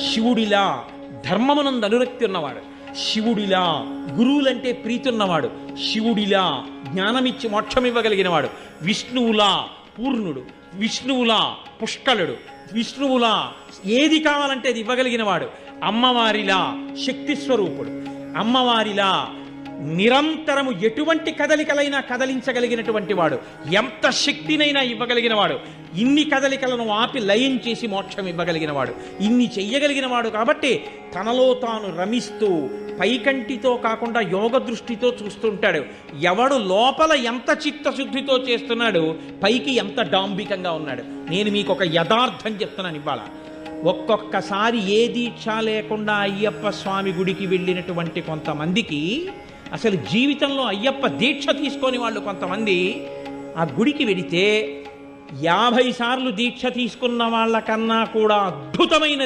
శివుడిలా ధర్మమునందు అనురక్తి ఉన్నవాడు, శివుడిలా గురువులంటే ప్రీతి ఉన్నవాడు, శివుడిలా జ్ఞానమిచ్చి మోక్షం ఇవ్వగలిగినవాడు, విష్ణువులా పూర్ణుడు, విష్ణువులా పుష్కలుడు, విష్ణువులా ఏది కావాలంటే అది ఇవ్వగలిగినవాడు, అమ్మవారిలా శక్తి స్వరూపుడు, అమ్మవారిలా నిరంతరము ఎటువంటి కదలికలైనా కదలించగలిగినటువంటి వాడు, ఎంత శక్తినైనా ఇవ్వగలిగినవాడు, ఇన్ని కదలికలను ఆపి లయం చేసి మోక్షం ఇవ్వగలిగినవాడు, ఇన్ని చెయ్యగలిగినవాడు. కాబట్టి తనలో తాను రమిస్తూ పైకంటితో కాకుండా యోగ దృష్టితో చూస్తుంటాడు. ఎవడు లోపల ఎంత చిత్తశుద్ధితో చేస్తున్నాడు, పైకి ఎంత డాంబికంగా ఉన్నాడు. నేను మీకు ఒక యథార్థం చెప్తున్నాను ఇవాళ. ఒక్కొక్కసారి ఏ దీక్ష లేకుండా అయ్యప్ప స్వామి గుడికి వెళ్ళినటువంటి కొంతమందికి అసలు జీవితంలో అయ్యప్ప దీక్ష తీసుకొని వాళ్ళు కొంతమంది ఆ గుడికి వెడితే 50 సార్లు దీక్ష తీసుకున్న వాళ్ళకన్నా కూడా అద్భుతమైన